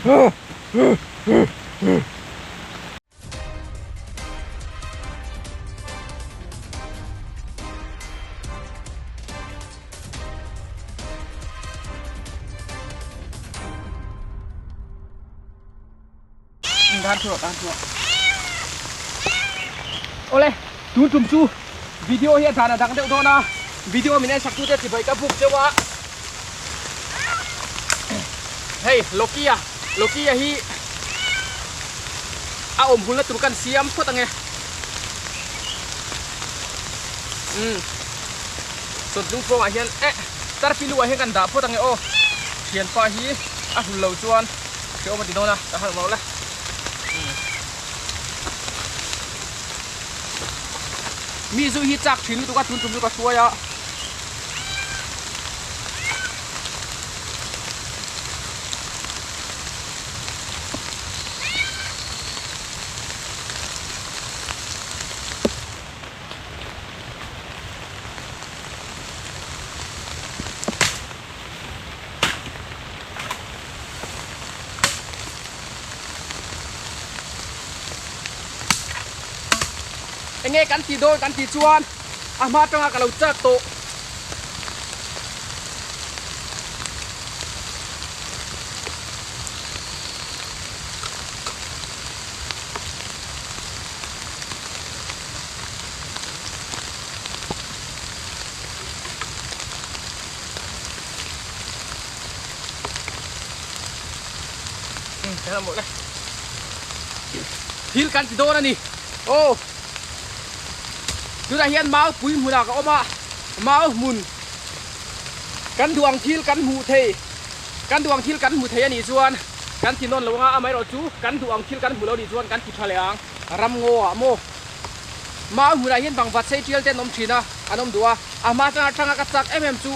ทานถั่วโอ้เลยดูจุ่มจูวิดีโอเฮียทานดังเดียวโดนนะวิดีโอมีในสักตัวเดียวที่ไปกับบุกเจ้าวะเฮ้ยโลกี้อะฮีเอาอมหุ่นแล้วตุกันเสียมพูดตั้งไงส่วนลุงโฟงเฮียนตาร์ฟิลูเฮียกันด่าพูดตั้งไงโอ้เฮียนป้าฮีหุ่นเหล่าจวนเดี๋ยวมาติดโน่นนะจะหันมาแล้วมีซูฮิจักถิ่นตัวก็ทุนตัวก็สวยอ่ะเงี้ยกันตีโดนกันตีชวนมาจังกับเราเจอโตหมดเลยฮิลกันตีโดนนี่โอ้ดูได้เห็นม้าปุ๋ยหมูดาก็ออกมาม้าหมุนกันดวงทิลกันหูเทกันดวงทิลกันหูเทนี่ส่วนกันที่นนท์เราว่าไม่รอจูกันดวงทิลกันหูเราดีส่วนกันที่ทะเลอ่างรำงัวโมม้าหมูได้เห็นบางวัดเซจิลเต้นนมชีนะอันนมดัวมาจังกัดจักจู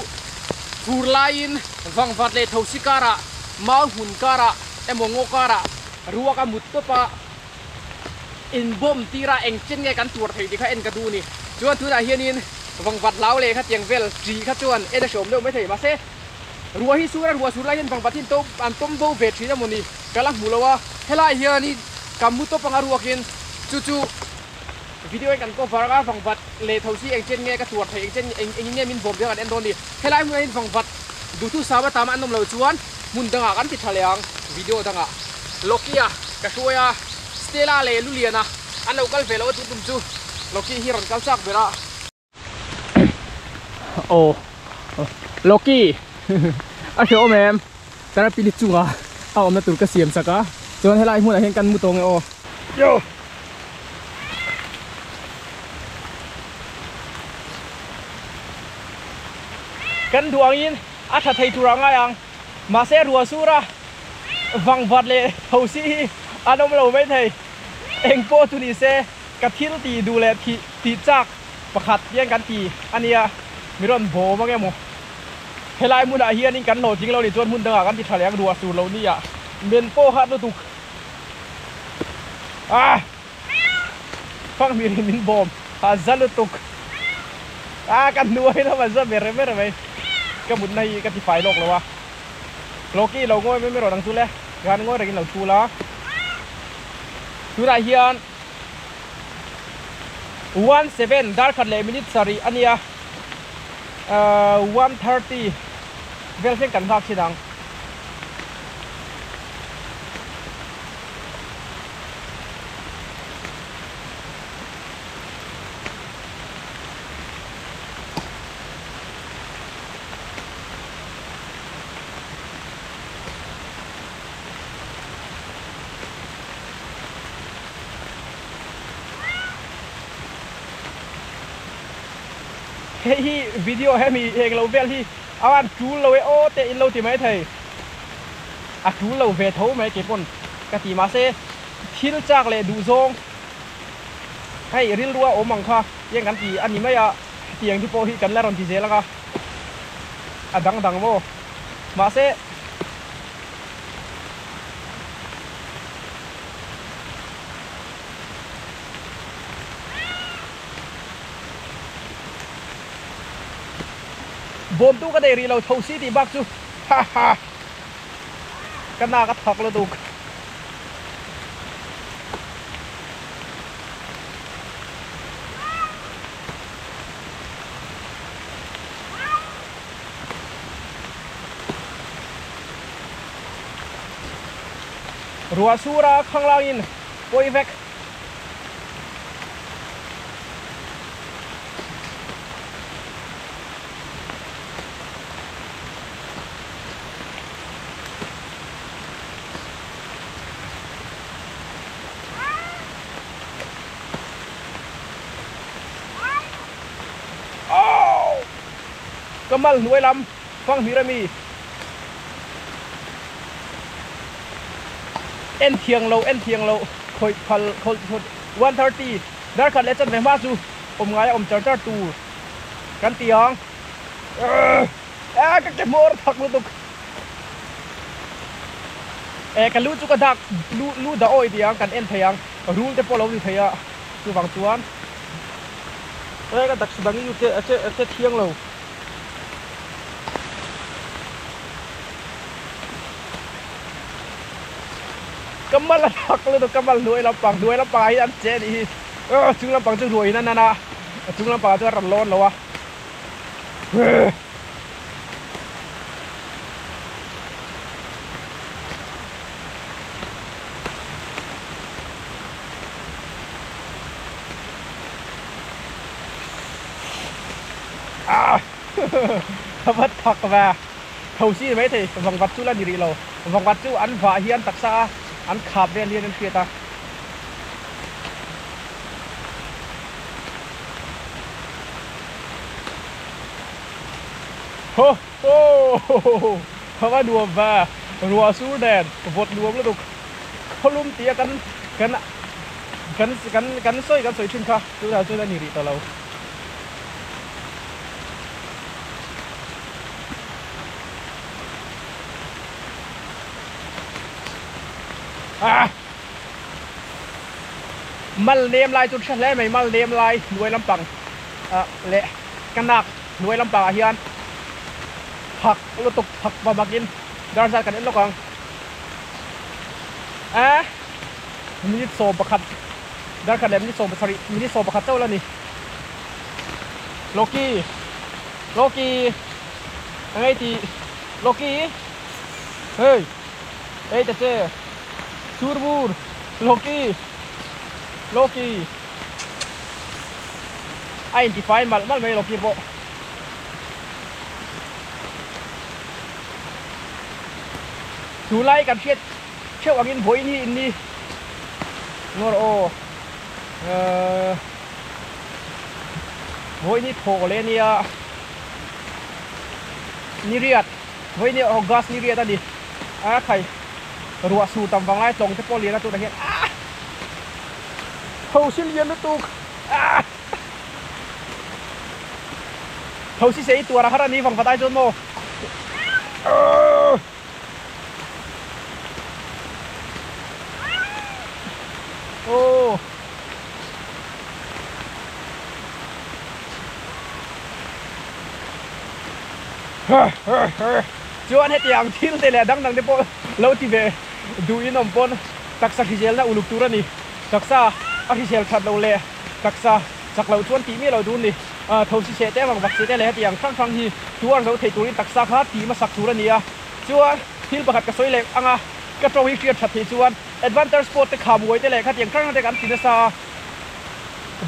ฟูร์ไลน์บางวัดเลทาวสิการะม้าหุ่นการะมงโงการะรัวกันมุดตัวปะอินบอมตีระเองเช่นไงกันตัวไทยที่เขาเอ็นกระดูนี่จวนทุนอาเฮียนินวังวัดเล้าเลยครับเตียงเวลจีครับจวนเดชมเดิมไม่ใช่มาเซ่รัวฮิสุระรัวสุระยันวังวัดที่โต๊ะอันต้มโบเวทีนั่นมันนี่กำลังมูลว่าเฮล่าเฮียนี่กำมุดโต๊ะปังรัวกินจู่วิดีโอกันก็ฟาร์กวังวัดเลทาวซีเองเช่นไงกับตัวไทยเองเช่นเองเนี่ยมินบอมเดียวกันเอ็นโดนนี่เฮล่าเมื่อนี้วังวัดดูทุสาวตามอันนมเราจวนมุนดังกันติดทะเลงวิดีโอดังโลกี้อะกระช่วยอะสเตล่าเลลุเลียนะอันเราก็เวลาตุ้มจูโลกี้ฮิรันกัลซักเวลาโอ้โลกี้อาเชียวแมมแต่ละปีนิจุงอ่ะเอามาตุนกระเสียมสักอ่ะจนให้ไล่หัวไหนเห็นกันมุตงไงโอ้โยกันดวงยินอาชาไทยทุรังไงยังมาเซรัวสุระวังวัดเลยเขาสิอันนั้นเราไม่ไทยเองโปตุนิเซกับที่ตีดูแลตีจักประคัดแย่งกันตีอันนี้มีรอนโบมั้งแกโมเฮลัยมุนอาเฮียนี่กันโหลจริงเราดิจวนมุนต่างกันที่ทะเลงรัวสูเรานี่อ่ะเบนโปฮัดตุกฟังมีริมินบอมฮัซาลตุกกันนัวให้เรามันจะเบรเบรไปก็มุนในกันที่ไฟโลกแล้ววะโลกี้เราง่อยไม่รอดังสุดเลยงานง่อยอะไรกินเราชูละทุนอาเฮียน17 dark le minute sari ania 130 vel sen kan hak sidang hi video hay mi heng lâu vel hi awan chú lâu ô te in lâu thì mấy thầy chú lâu về thấu mấy cái con cái gì mà xe thiên chắc lệ đủ zong hay riêng lúa ốm bằng kha yang kan thì anh mấy tiền thì po hi kan la ron thì dễ lắm cả đằng vô mà xe bom tu cái nàyเราthâu xí thì bác chú ha ha กันนาก็ทักแล้วตุกรัวสูราข้างล่างอินโอยเวกกำมัลหน่วยลำฟังมิรามีเอ็นเทียงโลคอยพัลคอย130ดาร์คันเลจันเวมาซูอมไงอมจอร์จตูกันตียองก็เก็บมอร์ทักลุตุกกันลู่จุกดักลู่ดาโอยตียองกันเอ็นเทียงรูลเตปโลวิเทียคือวังจวนก็ดักสุดังอยู่เจเทียงโลกำมันละทักเลยตัวกำมันรวยลำปางอันเจดีจุงลำปางจุงรวยนั่นนะจุงลำปางจะรันร้อนแล้ววะทำวัดทักมาเขาชี้ไหมทีวังวัดจุลนิริเราวังวัดจุอันฝ่าเฮียนตักษาอันขับเรียนเพียตาโอ้โหเพราะว่าดวงว่ารัวสู้แดดบดดวงแล้วตุกเขาลุ่มเตียกันสวยชุนค่ะจุลนิริตัวเรามัลเนียมลายจุดเฉลี่ยไหมมัลเนียมลายหน่วยลำปังเละกันหนักหน่วยลำปังอาเฮียนผักลูกตกผักมากินดาร์ซันกันเอ็นลูกกองมินิโซประคัดดาร์คันเดมินิโซประคัดเจ้าแล้วนี่โลกี้ยังไงตีโลกี้เฮ้ยเจ๊ชูร์บูร์โลกี้ไอ้ที่ไฟมันไม่โลกี้โบถูไล่กันเชี่ยวอังอินโบยนี่โนโอโบยนี่โผล่เลยเนี่ยนี่เรียดโบยนี่ออกัสนี่เรียดอันนี้ใครรัวสูตำฟังไล่ตรงที่โปเลียนตัวไหนเห็นเขาชิลเลียนตุกเขาชิเสียตัวละขนาดนี้ฟังฟังได้จนโมโอ้จวนให้เตียงทิ้งแต่ละดังที่โปแล้วที่เบดูอินอมปนตักสักที่เจลนะอุลุกตัวนี่ตักซาอาที่เจลขัดเราเลยตักซาสักเราชวนตีมีเราดูนี่ทว่าเชเต้วังวักเชเต้เลยที่อย่างครั้งที่จวนเราเทตุริตักซาขาตีมาสักตัวนี่จวนที่ประคัดกระสวยเล็กกระโจวิเชียร์ชัดที่จวนแอดวานเตอร์สปอร์ตขามวยแต่เลยที่อย่างครั้งที่การตีนซา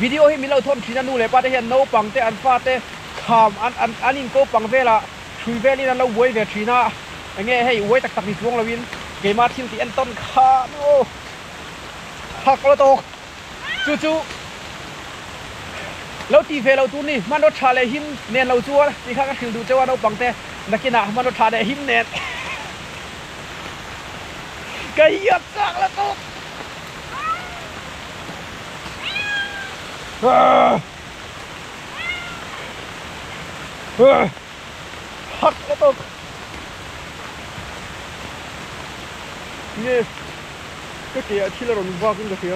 วิดีโอที่มีเราทนที่นั่นนู่นเลยป้าที่เห็นโนปังแต่อันฟ้าแต่ขามอันอินโกปังเวลาชุยเวลี่นั่นเราวยเวทีน่าไงให้วยตักมีช่วงเราวินเกมมาทีมที่เอ็นต้นขาโอ้หักแล้วตกจู่แล้วตีเฟเราตัวนี้มันรถชาเลยหิมเนียนเราจัวที่ข้างก็ถึงดูเจ้าว่าเราปังแต่นักกีฬามันรถชาเลยหิมเนียนก็เหยียบสักแล้วตกหักแล้วตกนี่ก็เกี่ยวที่เราหนุนว่าขึ้นกับเสีย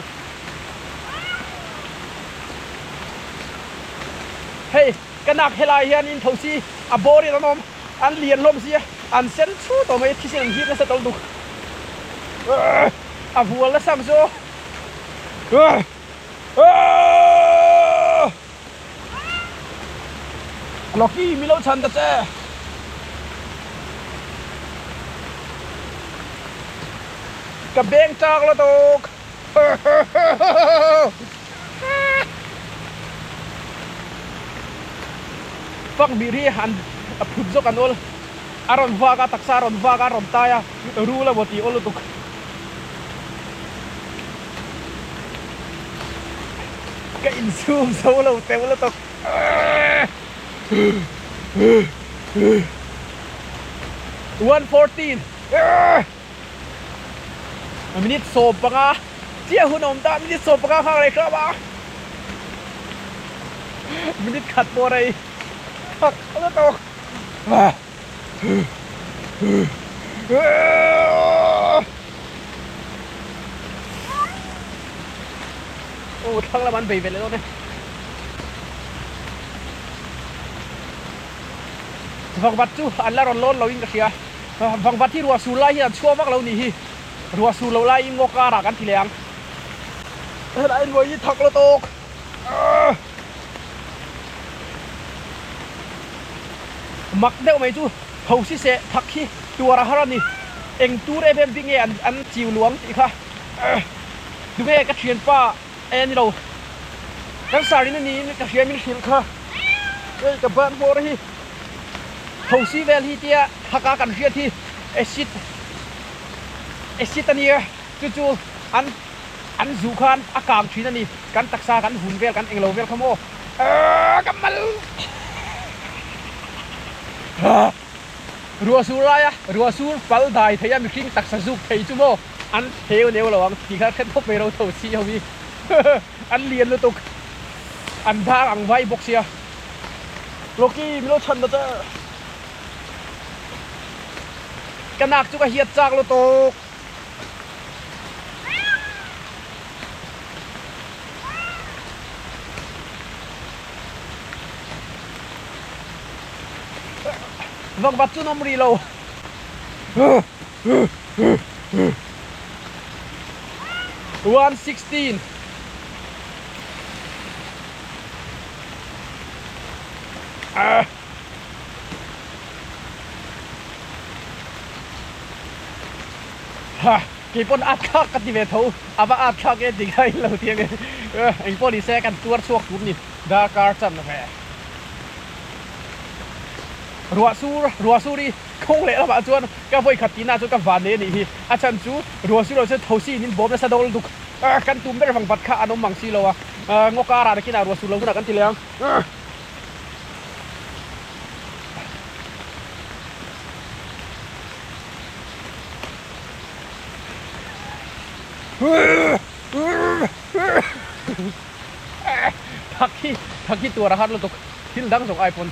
เฮ้ยกันนักเฮลายเฮียนินทวีอโบรีตนมอันเลียนลมเสียอันเซนชูตัวไม่ที่เสียงฮิตนั่นสตอลดู à vua là sang zo Lucky mi lo chan ta che ka beng chak lo tok phak biri han phut zo kan ol aron vaga taksa ron vaga rom taya rula boti ol tuk ka in zoom zo lo te lo tok one 14 minute so pa nga chia hunom ta minute so pa nga khang lai kha ba minute khat po rai phak lo tok ô thằng là bạn bị về lại luôn này vòng bát chú anh là ròn lôn lâu in cái gì vòng bát thì rùa sù lai hiện chua mắc lâu nỉ rùa sù lâu lai ngô ca ra cái gì liền thế là anh ngồi thật là tốt mặc đeo mấy chú hầu xí xe thật khi tua ra hết nỉ anh tu đây bên bên nghe anh chịu luống thì kha đúng nghe cái chuyện pa anh đâu cái sao này nỉ cái chuyện mình hiểu kha cái bạn vô đây hầu xí về thì tia thắc cái chuyện thì exit anh nhớ chú anh du khan akam chuyện anh nỉ cái tác xa cái hùn về cái anh lâu về không ô cái mal rùa sùi à rùa sùi phal đài thấy anh kinh tắc sa dục thấy chú mô anh theo nếu là anh thì khác thốt về đâu thầu xí hông đi anh liền luôn tục anh thang anh vay bốc xia Lucky mi lo chân đó chứ cái nạc chú cái hiệt chạc luôn tục vâng bắt chú nó mì lâu 116 kỳ pon át khắc cái gì về thâu à và át khắc cái gì cái lâu tiếng cái anh pon đi xe cần tuột suộc cũng nhỉ Dakar chân là phải rùa su đi không lẽ là bạn chuan cái voi khát tín à chuan cái ván này thì à chân chú rùa su rồi sẽ thâu xí nín bom nó sẽ đâu được căn tùm đây là vòng bát khá anh ông mang xí lâu à ngô ca ra đấy kia nào rùa su lâu cũng là căn tiền liang thắc khi tua ra hát luôn tục hin đăng dùng iPhone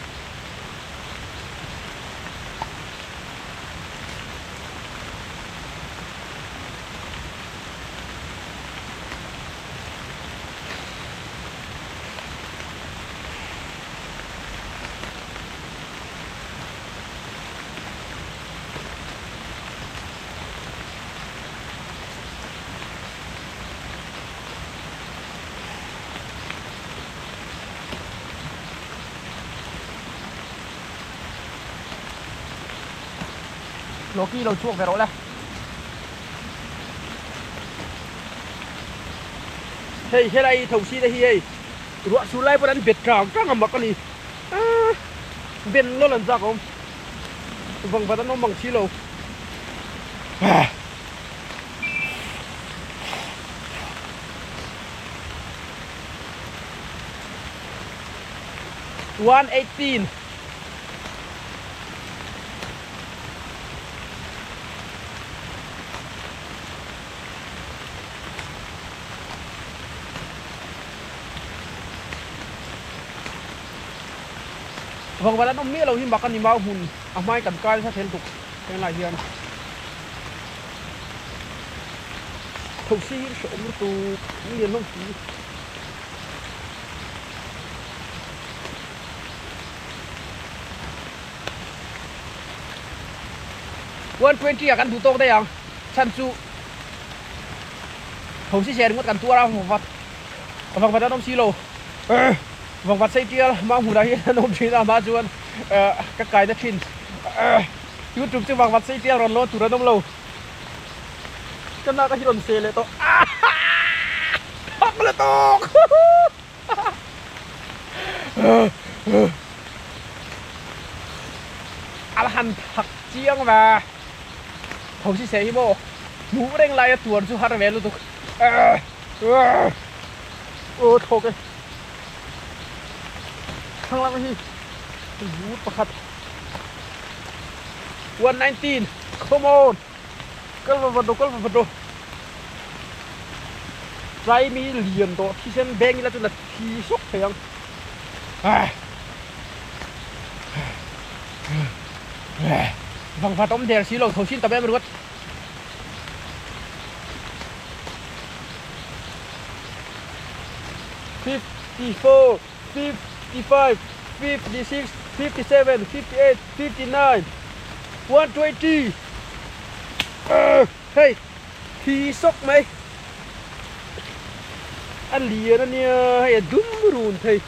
Lucky đầu chuột về rồi này hey cái này thầu xí đây hey rùa su lai bọn anh biệt trào chắc là mặc con gì bên nó lần ra không vâng và nó bằng xí lâu one 18 vâng và nó mía lâu hi mặc anh bao hùn à mai cần coi sẽ thêm tục cái này hiền thầu xí sợ nó tù liền không xí one 20 à kan du tok đây ang chan chu hầu xí xe đứng mất cắn tua đâu vòng vật nó nôm xí lô vòng vật xây tia mang hủ đấy nôm xí ra má chuan các cái nó chín YouTube chứ vòng vật xây tia rồi lo tụi nó nôm lâu cho nó cái đồn xe lại to bắt lên to alhan thắc chiang và hầu xí xe hi bô mũ đen lại tuần chú hát về luôn tục ô thôi cái thằng làm gì mũ bạc 119 come on cái vật đồ trái mi liền to khi xem beng là chúng là khi sốc phải không vòng vật ông đèn xí lồng thầu xin tập em luôn 54, 55, 56, 57, 58, 59, 120. Hey, thì sốc mày. Anh lìa nó nè, hay là đúng rùn thầy.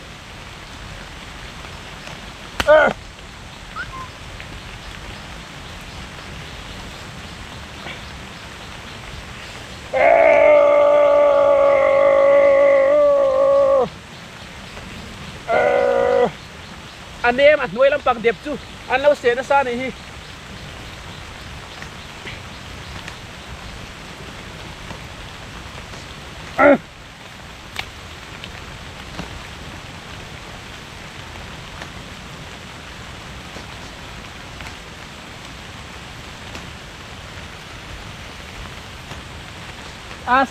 Anh em ăn nuôi lắm bằng đẹp chứ, anh lâu xé nó xa này hi.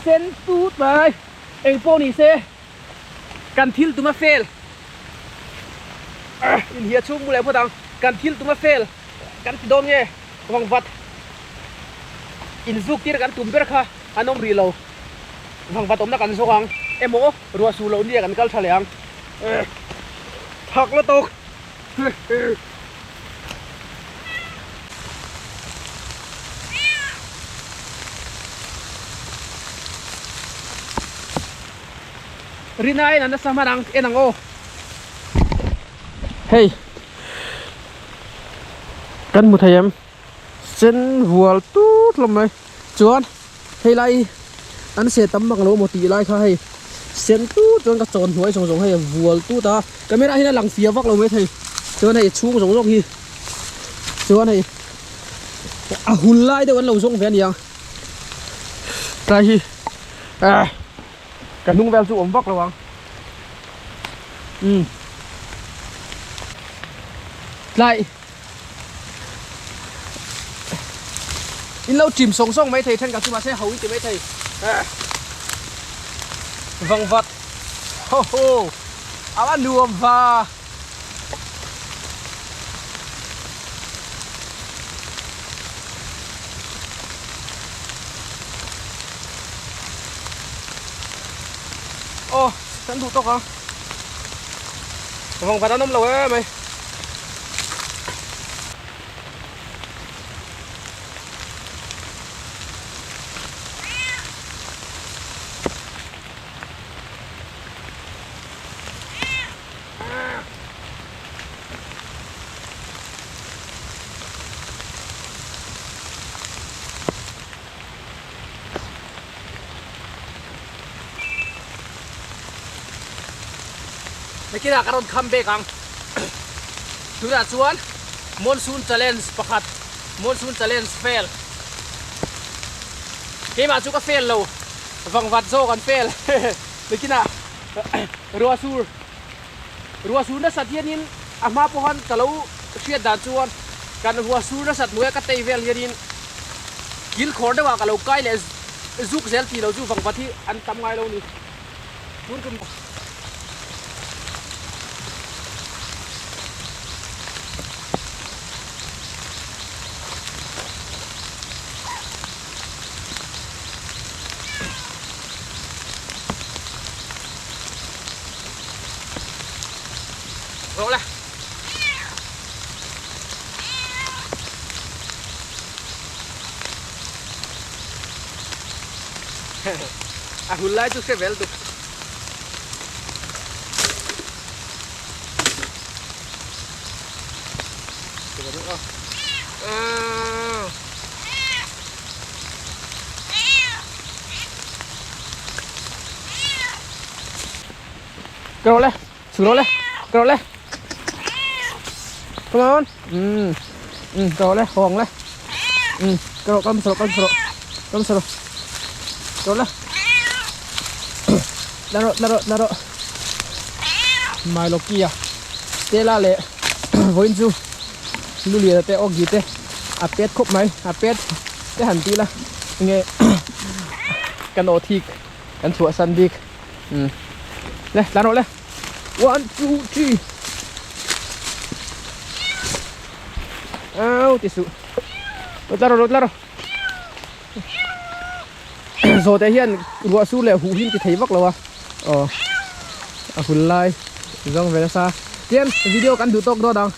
Sen tút bài, anh po ni xe, can thiel tụi mà fail. In here chung mulai potang kan thiel tuma fail kan tidon nge wang vat in zuk tir kan tumber kha anom rilo wang vat omna kan sokang emo ruwa su lo ni kan kal thaleang thak la tok rinai nan samarang enango hey cần một thầy em xin vừa tút lắm này chuan hay lại anh sẽ tắm bằng lỗ một tỷ lại khai xin tút chuan các tròn huế sống hay vừa tút ta camera hay là lằng phía vóc lắm mấy thầy chuan này xuống giống giống gì chuan này hùn lại đâu anh lầu giống ven gì đây gì cả nung vel trụ ống vóc là bằng lại in lâu chìm sống sông mấy thầy thân cả chúng ta sẽ hấu thì mấy thầy vòng vật ho ho áo ăn nuông và ô sẵn đủ tóc không vòng vật nó nông lâu ấy mày Kita karon comeback ang sudah cuan monsoon challenge pakat monsoon challenge fail cái mà chú có fail lâu vòng vặt zo còn fail để kita ruas sur nó sát yên ama pohan kalau siat dan cuan kan ruas sur nó sát nuôi cái tay fail yên gil khor đó kalau kai le zuk zel ti lâu chú vòng vặt thì ăn tam ngay lâu ni muốn cùng rồi là หุ่นไล่จุกเซเวลตุกระโดดเลยสุดเลยกระโดดเลย come on กระโดดเลยห่วงเลยกระโดดกันสโลกันสโลกันสโลกระโดดเลยlaro mai lokia te la le voin chu lu lia te ogi te a pet khop mai a pet te han ti la nge kan o thik kan thua san dik le laro le 1 2 3au ti su laro rồi tại hiện rùa su lệ hú hin thì thấy vắc rồi àหุ่นลายรองเวลาซาเตียนวิดีโอกันดูตกรอดัง